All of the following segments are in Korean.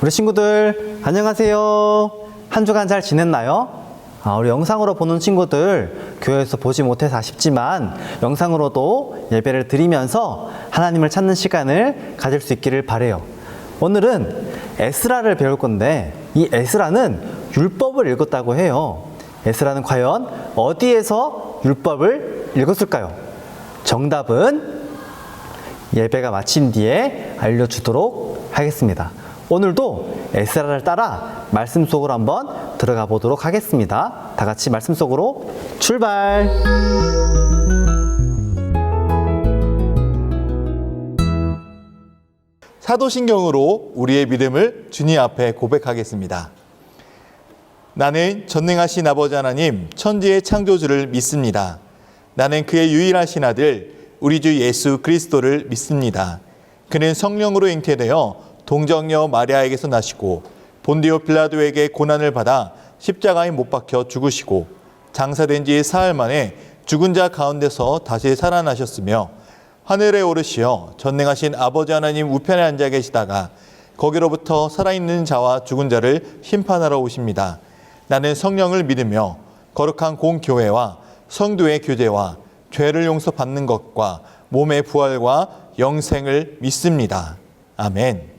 우리 친구들 안녕하세요. 한 주간 잘 지냈나요? 우리 영상으로 보는 친구들 교회에서 보지 못해서 아쉽지만 영상으로도 예배를 드리면서 하나님을 찾는 시간을 가질 수 있기를 바라요. 오늘은 에스라를 배울 건데 이 에스라는 율법을 읽었다고 해요. 에스라는 과연 어디에서 율법을 읽었을까요? 정답은 예배가 마친 뒤에 알려주도록 하겠습니다. 오늘도 에스라를 따라 말씀 속으로 한번 들어가 보도록 하겠습니다. 다 같이 말씀 속으로 출발! 사도신경으로 우리의 믿음을 주님 앞에 고백하겠습니다. 나는 전능하신 아버지 하나님 천지의 창조주를 믿습니다. 나는 그의 유일하신 아들 우리 주 예수 그리스도를 믿습니다. 그는 성령으로 잉태되어 동정녀 마리아에게서 나시고 본디오 빌라도에게 고난을 받아 십자가에 못 박혀 죽으시고 장사된 지 사흘 만에 죽은 자 가운데서 다시 살아나셨으며 하늘에 오르시어 전능하신 아버지 하나님 우편에 앉아 계시다가 거기로부터 살아있는 자와 죽은 자를 심판하러 오십니다. 나는 성령을 믿으며 거룩한 공교회와 성도의 교제와 죄를 용서받는 것과 몸의 부활과 영생을 믿습니다. 아멘.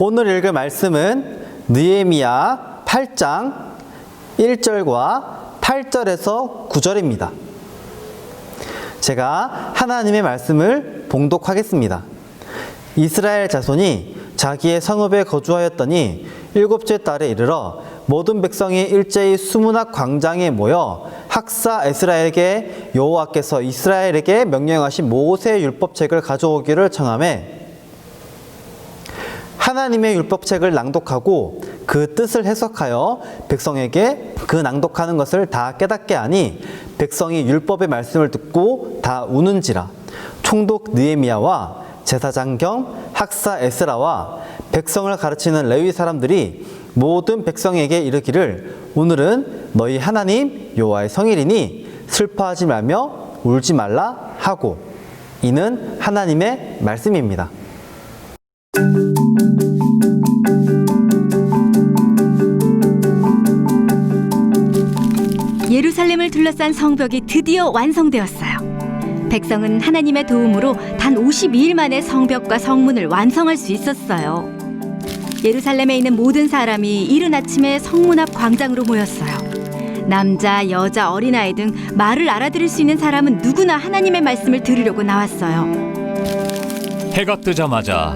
오늘 읽을 말씀은 느헤미야 8장 1절과 8절에서 9절입니다. 제가 하나님의 말씀을 봉독하겠습니다. 이스라엘 자손이 자기의 성읍에 거주하였더니 일곱째 달에 이르러 모든 백성이 일제히 수문학 광장에 모여 학사 에스라에게 여호와께서 이스라엘에게 명령하신 모세의 율법책을 가져오기를 청하매 하나님의 율법책을 낭독하고 그 뜻을 해석하여 백성에게 그 낭독하는 것을 다 깨닫게 하니 백성이 율법의 말씀을 듣고 다 우는지라. 총독 느헤미야와 제사장 겸 학사 에스라와 백성을 가르치는 레위 사람들이 모든 백성에게 이르기를 오늘은 너희 하나님 여호와의 성일이니 슬퍼하지 말며 울지 말라 하고. 이는 하나님의 말씀입니다. 예루살렘을 둘러싼 성벽이 드디어 완성되었어요. 백성은 하나님의 도움으로 단 52일 만에 성벽과 성문을 완성할 수 있었어요. 예루살렘에 있는 모든 사람이 이른 아침에 성문 앞 광장으로 모였어요. 남자, 여자, 어린아이 등 말을 알아들을 수 있는 사람은 누구나 하나님의 말씀을 들으려고 나왔어요. 해가 뜨자마자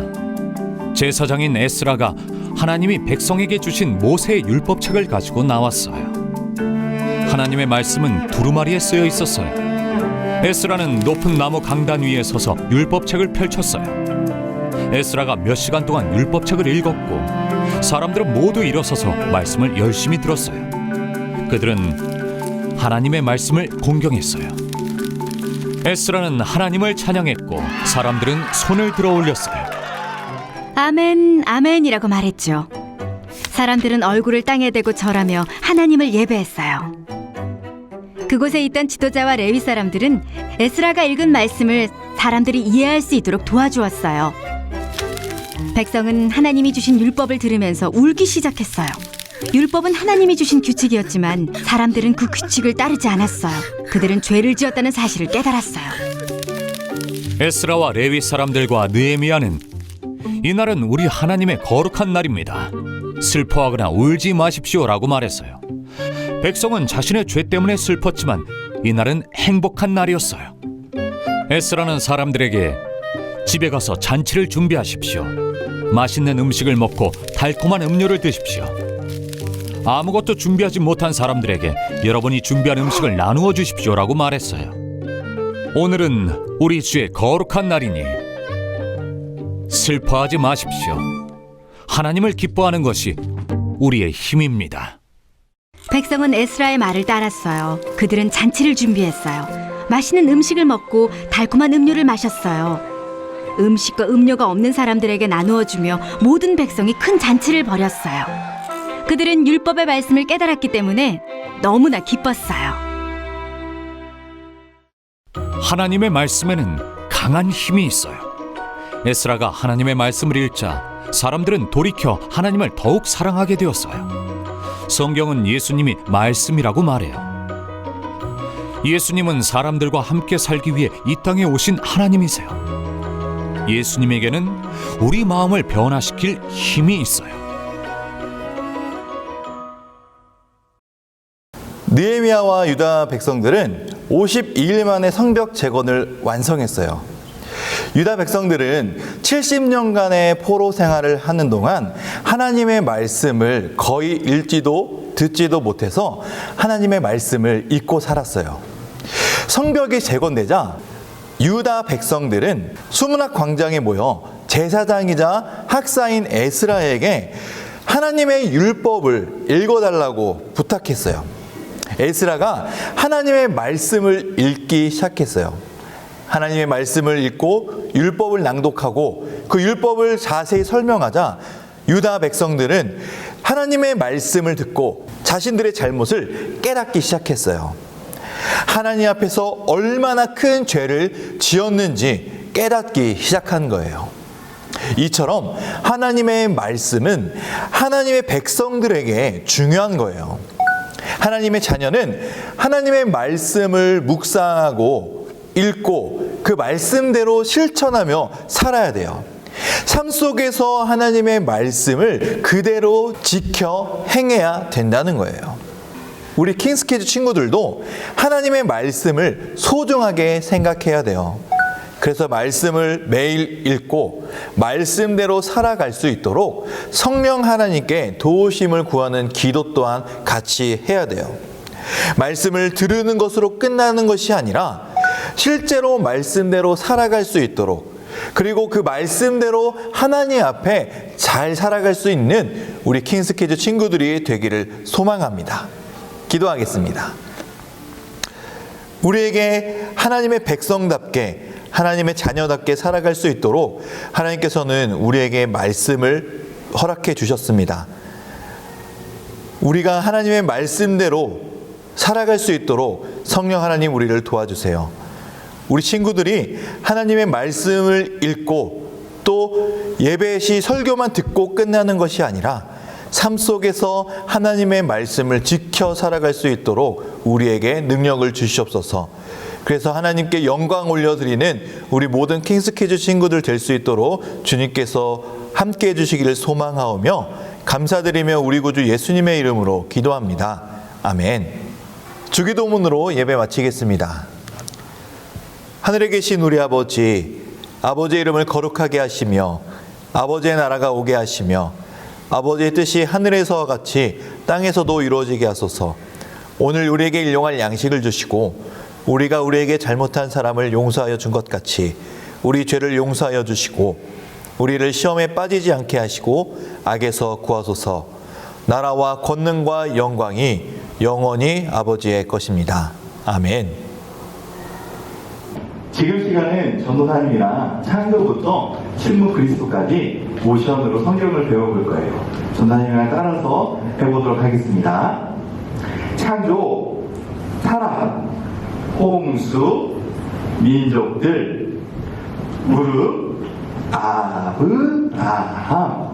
제사장인 에스라가 하나님이 백성에게 주신 모세의 율법책을 가지고 나왔어요. 하나님의 말씀은 두루마리에 쓰여 있었어요. 에스라는 높은 나무 강단 위에 서서 율법책을 펼쳤어요. 에스라가 몇 시간 동안 율법책을 읽었고 사람들은 모두 일어서서 말씀을 열심히 들었어요. 그들은 하나님의 말씀을 공경했어요. 에스라는 하나님을 찬양했고 사람들은 손을 들어 올렸어요. 아멘, 아멘이라고 말했죠. 사람들은 얼굴을 땅에 대고 절하며 하나님을 예배했어요. 그곳에 있던 지도자와 레위 사람들은 에스라가 읽은 말씀을 사람들이 이해할 수 있도록 도와주었어요. 백성은 하나님이 주신 율법을 들으면서 울기 시작했어요. 율법은 하나님이 주신 규칙이었지만 사람들은 그 규칙을 따르지 않았어요. 그들은 죄를 지었다는 사실을 깨달았어요. 에스라와 레위 사람들과 느헤미야는 이날은 우리 하나님의 거룩한 날입니다. 슬퍼하거나 울지 마십시오라고 말했어요. 백성은 자신의 죄 때문에 슬펐지만 이날은 행복한 날이었어요. 에스라는 사람들에게 집에 가서 잔치를 준비하십시오. 맛있는 음식을 먹고 달콤한 음료를 드십시오. 아무것도 준비하지 못한 사람들에게 여러분이 준비한 음식을 나누어 주십시오라고 말했어요. 오늘은 우리 주의 거룩한 날이니 슬퍼하지 마십시오. 하나님을 기뻐하는 것이 우리의 힘입니다. 백성은 에스라의 말을 따랐어요. 그들은 잔치를 준비했어요. 맛있는 음식을 먹고 달콤한 음료를 마셨어요. 음식과 음료가 없는 사람들에게 나누어주며 모든 백성이 큰 잔치를 벌였어요. 그들은 율법의 말씀을 깨달았기 때문에 너무나 기뻤어요. 하나님의 말씀에는 강한 힘이 있어요. 에스라가 하나님의 말씀을 읽자 사람들은 돌이켜 하나님을 더욱 사랑하게 되었어요. 성경은 예수님이 말씀이라고 말해요. 예수님은 사람들과 함께 살기 위해 이 땅에 오신 하나님이세요. 예수님에게는 우리 마음을 변화시킬 힘이 있어요. 느헤미야와 유다 백성들은 52일 만에 성벽 재건을 완성했어요. 유다 백성들은 70년간의 포로 생활을 하는 동안 하나님의 말씀을 거의 읽지도 듣지도 못해서 하나님의 말씀을 잊고 살았어요. 성벽이 재건되자 유다 백성들은 수문학 광장에 모여 제사장이자 학사인 에스라에게 하나님의 율법을 읽어달라고 부탁했어요. 에스라가 하나님의 말씀을 읽기 시작했어요. 하나님의 말씀을 읽고 율법을 낭독하고 그 율법을 자세히 설명하자 유다 백성들은 하나님의 말씀을 듣고 자신들의 잘못을 깨닫기 시작했어요. 하나님 앞에서 얼마나 큰 죄를 지었는지 깨닫기 시작한 거예요. 이처럼 하나님의 말씀은 하나님의 백성들에게 중요한 거예요. 하나님의 자녀는 하나님의 말씀을 묵상하고 읽고 그 말씀대로 실천하며 살아야 돼요. 삶 속에서 하나님의 말씀을 그대로 지켜 행해야 된다는 거예요. 우리 킹스키즈 친구들도 하나님의 말씀을 소중하게 생각해야 돼요. 그래서 말씀을 매일 읽고 말씀대로 살아갈 수 있도록 성령 하나님께 도우심을 구하는 기도 또한 같이 해야 돼요. 말씀을 들으는 것으로 끝나는 것이 아니라 실제로 말씀대로 살아갈 수 있도록, 그리고 그 말씀대로 하나님 앞에 잘 살아갈 수 있는 우리 킹스키즈 친구들이 되기를 소망합니다. 기도하겠습니다. 우리에게 하나님의 백성답게, 하나님의 자녀답게 살아갈 수 있도록 하나님께서는 우리에게 말씀을 허락해 주셨습니다. 우리가 하나님의 말씀대로 살아갈 수 있도록 성령 하나님 우리를 도와주세요. 우리 친구들이 하나님의 말씀을 읽고 또 예배 시 설교만 듣고 끝나는 것이 아니라 삶 속에서 하나님의 말씀을 지켜 살아갈 수 있도록 우리에게 능력을 주시옵소서. 그래서 하나님께 영광 올려드리는 우리 모든 킹스키즈 친구들 될 수 있도록 주님께서 함께 해주시기를 소망하오며 감사드리며 우리 구주 예수님의 이름으로 기도합니다. 아멘. 주기도문으로 예배 마치겠습니다. 하늘에 계신 우리 아버지, 아버지의 이름을 거룩하게 하시며 아버지의 나라가 오게 하시며 아버지의 뜻이 하늘에서와 같이 땅에서도 이루어지게 하소서. 오늘 우리에게 일용할 양식을 주시고 우리가 우리에게 잘못한 사람을 용서하여 준 것 같이 우리 죄를 용서하여 주시고 우리를 시험에 빠지지 않게 하시고 악에서 구하소서. 나라와 권능과 영광이 영원히 아버지의 것입니다. 아멘. 지금 시간은 전도사님이랑 창조부터 침묵 그리스도까지 모션으로 성경을 배워볼 거예요. 전도사님이랑 따라서 해보도록 하겠습니다. 창조, 타락, 홍수, 민족들, 무릎, 아브라함,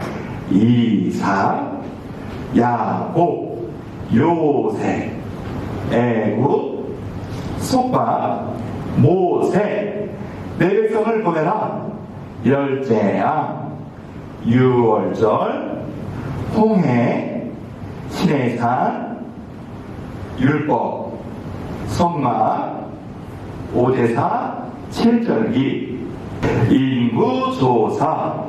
이삭, 야곱, 요셉, 애굽, 속박, 모세, 내 백성을 보내라. 열재앙, 유월절, 홍해, 시내산, 율법, 성막, 오대사, 칠절기, 인구조사,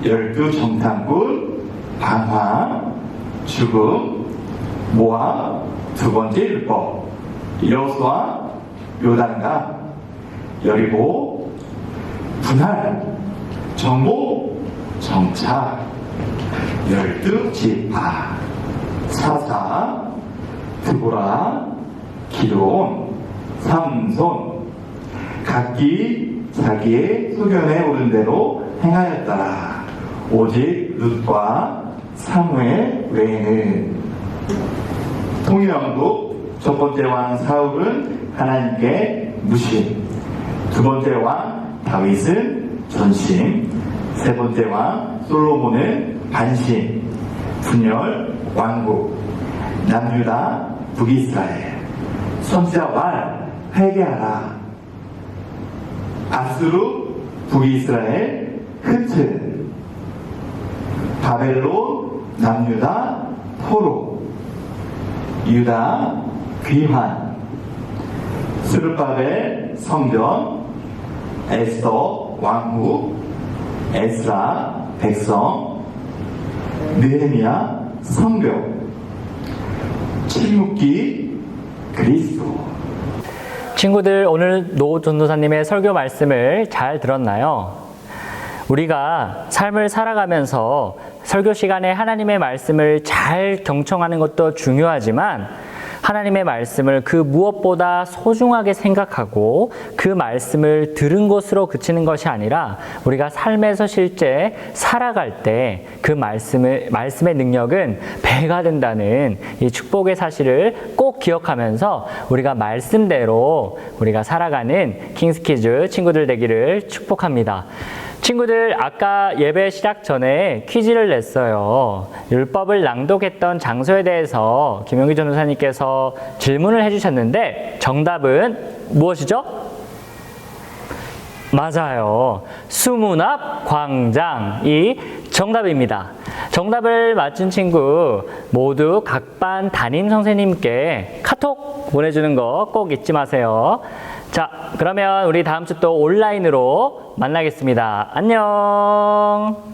12정탐꾼, 방황, 죽음, 모압, 두 번째 율법, 여호수아, 요단강, 여리고, 분할, 정보, 정착, 12지파, 사사, 드보라, 기도온, 삼손, 각기 자기의 소견에 오른 대로 행하였더라. 오직 룻과 사무엘 외에는. 통일왕국 첫 번째 왕 사울은 하나님께 무심, 두 번째 왕 다윗은 전심, 세 번째 왕 솔로몬은 반심, 분열 왕국, 남유다 북이스라엘, 선지자 왈 회개하라. 아수르 북이스라엘 흐트, 바벨론 남유다 포로, 유다 귀환, 스룹바벨 성전, 에스더 왕후, 에스라 백성, 느헤미야 성벽, 침묵기 그리스도. 친구들, 오늘 노 전도사님의 설교 말씀을 잘 들었나요? 우리가 삶을 살아가면서 설교 시간에 하나님의 말씀을 잘 경청하는 것도 중요하지만 하나님의 말씀을 그 무엇보다 소중하게 생각하고 그 말씀을 들은 것으로 그치는 것이 아니라 우리가 삶에서 실제 살아갈 때 그 말씀의 능력은 배가 된다는 이 축복의 사실을 꼭 기억하면서 우리가 말씀대로 우리가 살아가는 킹스키즈 친구들 되기를 축복합니다. 친구들, 아까 예배 시작 전에 퀴즈를 냈어요. 율법을 낭독했던 장소에 대해서 김용기 전도사님께서 질문을 해주셨는데 정답은 무엇이죠? 맞아요. 수문 앞 광장이 정답입니다. 정답을 맞춘 친구 모두 각 반 담임 선생님께 카톡 보내주는 거 꼭 잊지 마세요. 자, 그러면 우리 다음 주 또 온라인으로 만나겠습니다. 안녕.